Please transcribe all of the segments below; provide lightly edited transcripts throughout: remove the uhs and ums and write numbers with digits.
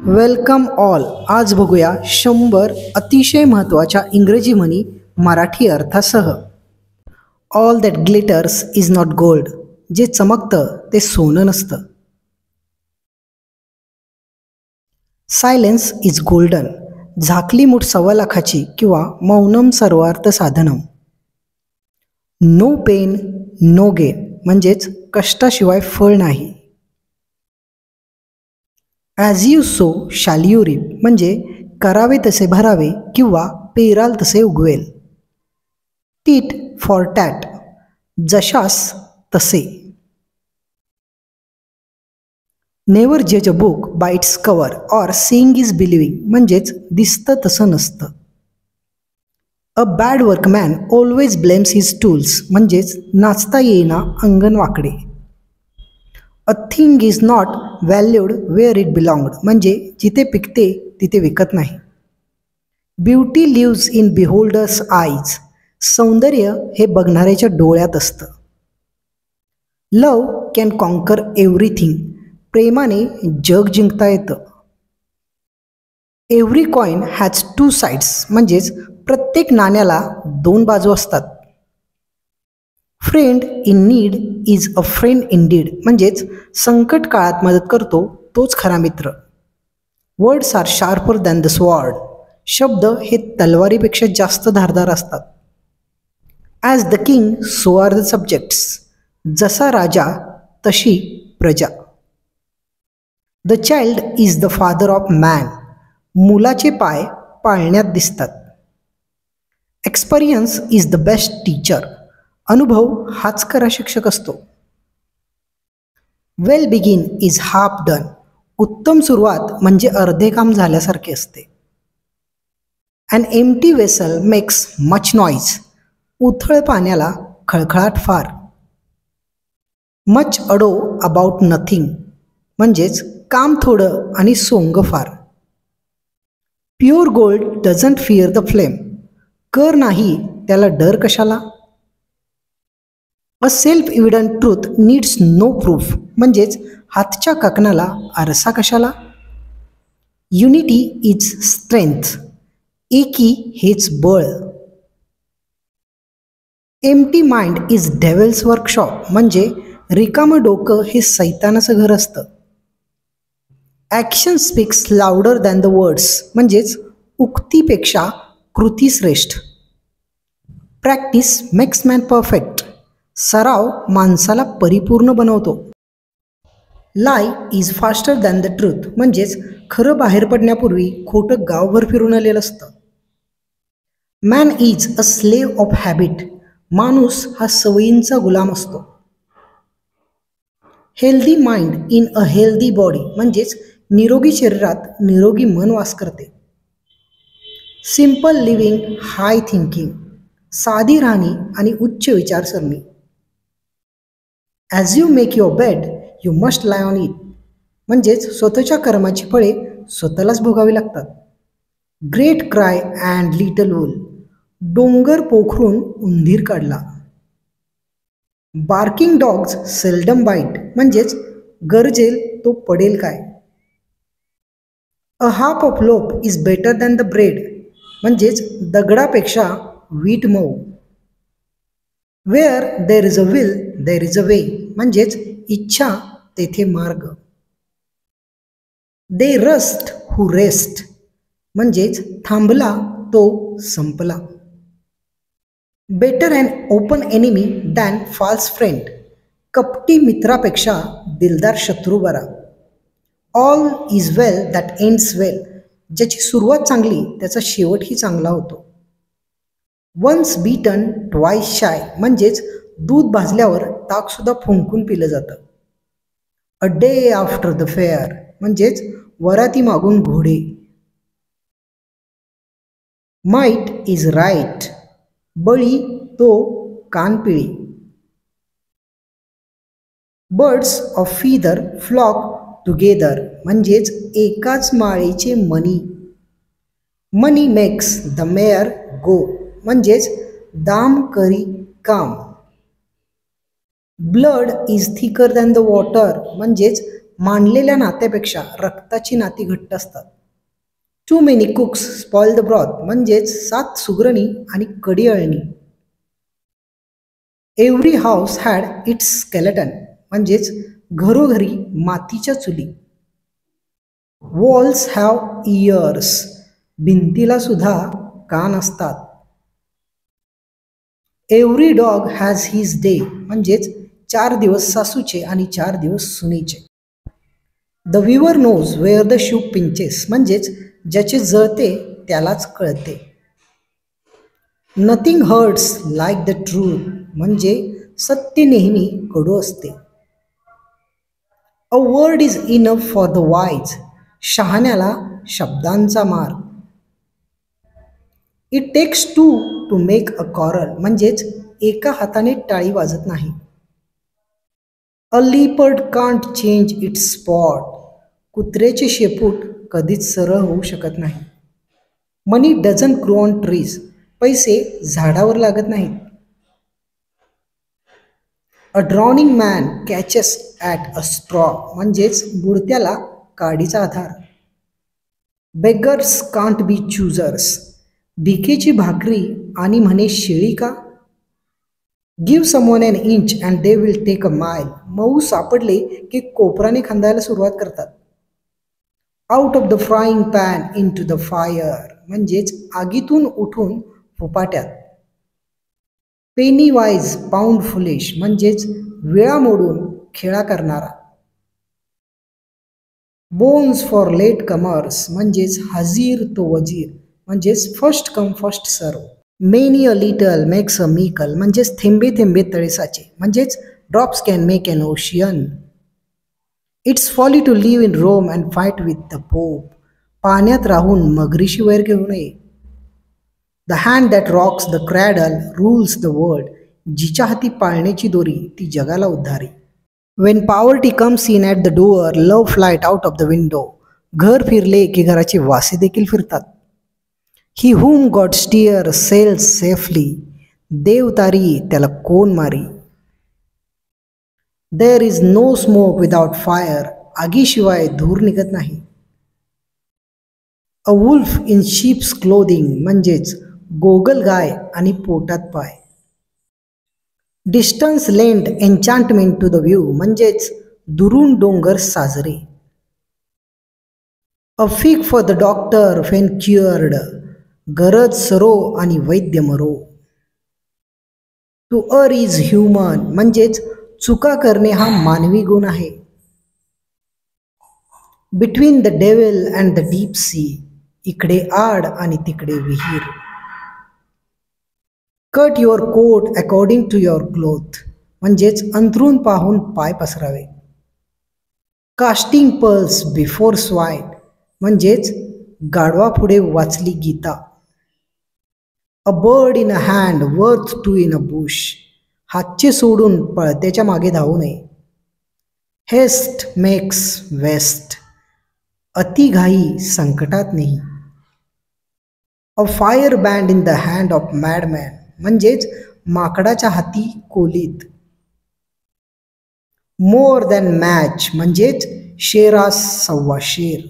Welcome all. आज बघूया 100 अतिशय महत्त्वाच्या इंग्रजी म्हणी मराठी अर्थासह. All that glitters is not gold. जे चमकतं ते सोनं नसतं. Silence is golden. झाकली मूठ 1,25,000 किंवा मौनम सर्वार्थ साधनम. नो पेन नो गेन म्हणजेच कष्टाशिवाय फळ नाही. As you sow shall you reap म्हणजे करावे तसे भरावे किंवा पेराल तसे उगवेल. टीट फॉर टॅट जशास तसे. नेवर जज a book by its cover or seeing is believing म्हणजेच दिसतं तसं नसतं. A bad workman always blames his tools म्हणजेच नाचता येईना अंगण वाकडे. A thing is not valued where it belonged म्हणजे जिथे पिकते तिथे विकत नाही. Beauty lives in beholder's eyes. सौंदर्य हे बघणाऱ्याच्या डोळ्यात असतं. Love can conquer everything. प्रेमाने जग जिंकता येतं. एव्हरी कॉइन हॅज 2 साइड्स म्हणजेच प्रत्येक नाण्याला 2 बाजू असतात. Friend in need is a friend in deed म्हणजेच संकट काळात मदत करतो तोच खरा मित्र. Words are sharper than the sword. शब्द हे तलवारीपेक्षा जास्त धारदार असतात. As the king so are the subjects. जसा राजा तशी प्रजा. The child is the father of man. मुलाचे पाय पाळण्यात दिसतात. Experience is the best teacher. अनुभव हाच खरा शिक्षक असतो. Well begin is half done. उत्तम सुरुवात म्हणजे अर्धे काम झाल्यासारखे असते. An empty vessel makes much noise. उथळ पाण्याला खळखळाट फार. मच अडो अबाउट नथिंग म्हणजेच काम थोडं आणि सोंग फार. Pure gold doesn't fear the flame. कर नाही त्याला डर कशाला. A self evident truth needs no proof म्हणजेच हातच्या काकणाला आरसा कशाला. Unity is strength. एकी हेच बळ. Empty mind is devil's workshop म्हणजे रिकामं डोकं हे सैतानाचं घर असतं. Action speaks louder than the words म्हणजेच उक्तीपेक्षा कृती श्रेष्ठ. Practice makes man perfect. सराव माणसाला परिपूर्ण बनवतो. Lie is faster than the truth म्हणजेच खरं बाहेर पडण्यापूर्वी खोटं गावभर फिरून आलेलं असतं. Man is a slave of habit. माणूस हा सवयींचा गुलाम असतो. Healthy mind in a healthy body म्हणजेच निरोगी शरीरात निरोगी मन वास करते. सिम्पल लिव्हिंग हाय थिंकिंग. साधी राहणी आणि उच्च विचारसरणी. As you make your bed you must lie on it म्हणजेच स्वतःच्या कर्माची फळे स्वतःलाच भोगावी लागतात. Great cry and little wool. डोंगर पोखरून उंदीर काढला. बार्किंग डॉग्स सेल्डम बाईट म्हणजेच गरजेल तो पडेल काय. A half of loaf is better than the bread म्हणजेच दगडापेक्षा वीट मऊ. Where there is a will there is a way म्हणजेच इच्छा तेथे मार्ग. दे रस्ट हू रेस्ट म्हणजेच थांबला तो संपला. Better and open enemy than false friend. कपटी मित्रापेक्षा दिलदार शत्रू बरा. All is well that ends well. ज्याची सुरुवात चांगली त्याचा शेवटही चांगला होतो. वन्स बीटन ट्वाईस शाय म्हणजेच दूध भाजल्यावर ताकसुद्धा फुंकून पिलं जातं. A day after the fair म्हणजेच वराती मागून घोडे. Might is right. बळी तो कानपिळी. Birds of feather flock together म्हणजेच एकाच माळेचे मनी. Money makes the mare go म्हणजेच दाम करी काम. Blood is thicker than the water म्हणजेच मानलेल्या नात्यापेक्षा रक्ताची नाती घट्ट असतात. Too many cooks spoil the broth म्हणजेच 7 सुगरणी आणि कडी अळणी. Every house had its skeleton म्हणजेच घरोघरी मातीच्या चुली. वॉल्स हॅव इयर्स भिंतीला सुद्धा कान असतात. Every dog has his day म्हणजेच 4 दिवस सासूचे आणि 4 दिवस सुनेचे. The wearer knows where the shoe pinches म्हणजेच ज्याचे जळते त्यालाच कळते. Nothing hurts like the truth म्हणजे सत्य नेहमी कडू असते. A word is enough for the wise शहाण्याला शब्दांचा मार. It takes two to make a quarrel म्हणजेच एका हाताने टाळी वाजत नाही. A leopard can't change its spot कुत्र्याचे शेपूट कधीच सरळ होऊ शकत नाही. Money doesn't grow on trees पैसे झाडावर लागत नाहीत. A drowning man catches at a straw म्हणजेच बुडत्याला काडीचा आधार. बेगर्स कांट बी चूजर्स भिकेची भाकरी आणि म्हणे शेळी का. Give someone an inch and they will take a mile मऊ सापडले की कोपराने खांदायला सुरुवात करतात. Out of the frying pan into the fire म्हणजेच आगीतून उठून फुपाट्यात. पेनी वाईज पाऊंड फुलिश म्हणजेच विळा मोडून खेळा करणारा. बोन्स फॉर लेट कमर्स म्हणजेच हजीर तो वजीर म्हणजेच first come first serve. Many a little makes a mickle म्हणजेच थेंबे थेंबे तळेसाचे म्हणजेच drops can make an ocean. It's folly to live in Rome and fight with the Pope पाण्यात राहून मगरीशी वैर घेऊ नये. The hand that rocks the cradle rules the world जिच्या हाती पाळण्याची दोरी ती जगाला उद्धारी. When poverty comes in at the door love flight out of the window घर फिरले की घराचे वासे देखील फिरतात. He whom God steer sails safely देव तारी त्याला कोण मारी. There is no smoke without fire आगीशिवाय धूर निघत नाही. A wolf in sheep's clothing म्हणजेच गोगल गाय आणि पोटात पाय. Distance lend enchantment to the view म्हणजेच दुरून डोंगर साजरे. A fig for the doctor when cured गरज सरो आणि वैद्य मरो. टू अर इज ह्युमन म्हणजेच चुका करणे हा मानवी गुण आहे. Between the devil and the deep sea इकडे आड आणि तिकडे विहीर. Cut your coat according to your cloth म्हणजेच अंथरूण पाहून पाय पसरावे. कास्टिंग पर्ल्स बिफोर स्वाईन म्हणजेच गाढवापुढे वाचली गीता. A bird in a hand worth two in a bush हातचे सोडून पळत्याच्या मागे धावू नये. हेस्ट मेक्स वेस्ट अतिघाई संकटात नाही. A fire band in the hand of madman म्हणजेच माकडाच्या हाती कोलीत. मोर दॅन मॅच म्हणजेच शेरास सव्वा शेर.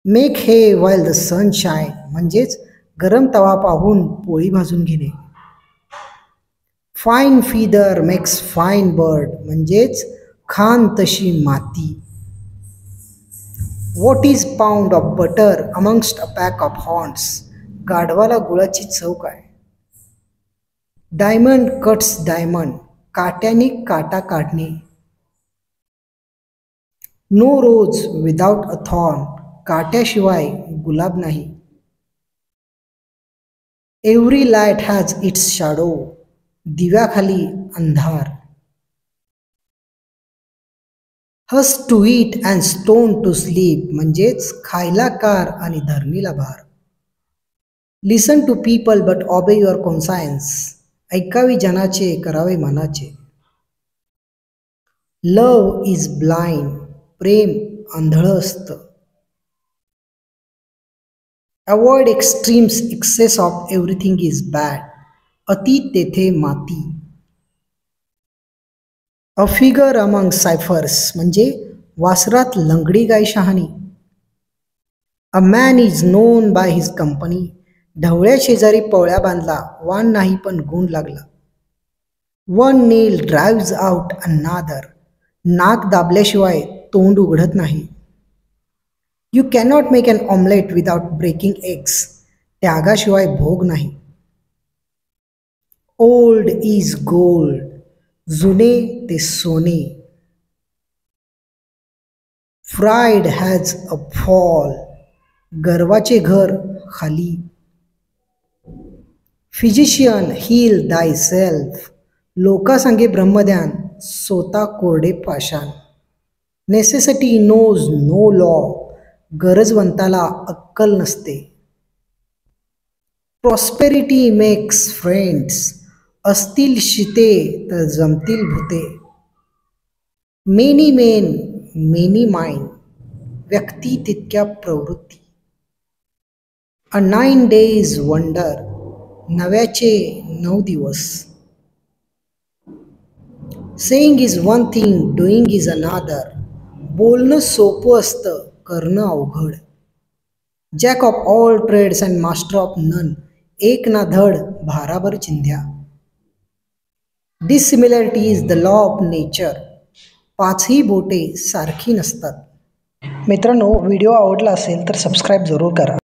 मेक हे वाईल द सन शाईन म्हणजेच गरम तवा पाहून पोळी भाजून घेणे. Fine feather makes fine bird म्हणजेच खान तशी माती. What is pound of butter amongst a pack of horns गाढवाला गुळाची चव काय. डायमंड कट्स डायमंड काट्याने काटा काढणे. No rose without a thorn काट्याशिवाय गुलाब नाही. Every light has its shadow दिव्याखाली अंधार. Husk to eat and stone to sleep म्हणजेच खायला कार आणि धरणीला भार. Listen to people but obey your conscience ऐकावे जनाचे करावे मनाचे. लव इज ब्लाइंड प्रेम आंधळं असतं. Avoid extremes excess of everything is bad अति तेथे माती. अ फिगर अमंग सायफर्स म्हणजे वासरात लंगडी गाय शहाणी. A man is known by his company. ढवळ्या शेजारी पवळ्या बांधला, वान नाही पण गुण लागला. वन नेल ड्राईव्ज आउट अनादर. नाक दाबल्याशिवाय तोंड उघडत नाही. You cannot make an omelette without breaking eggs. त्यागाशिवाय भोग नाही. Old is gold. जुने ते सोने. Pride has a fall. गर्वाचे घर खाली. Physician heal thy self. लोकांसांगे ब्रह्मध्यान, सोता कोरडे पाषाण. Necessity knows no law. गरजवंताला अक्कल नसते. Prosperity makes friends. असतील शिते तर जमतील भूते. Many men many mind. व्यक्ती तितक्या प्रवृत्ती. अ 9 days वंडर. नव्याचे 9 दिवस. Saying is one thing doing is another. बोलणं सोपं असतं, करणं अवघड. Jack of all trades and master of none. एक ना धड भाराभर चिंध्या. Dissimilarity is the law of nature. पाचही बोटे सारखी नसतात. मित्रांनो, व्हिडिओ आवडला असेल तर सबस्क्राईब जरूर करा.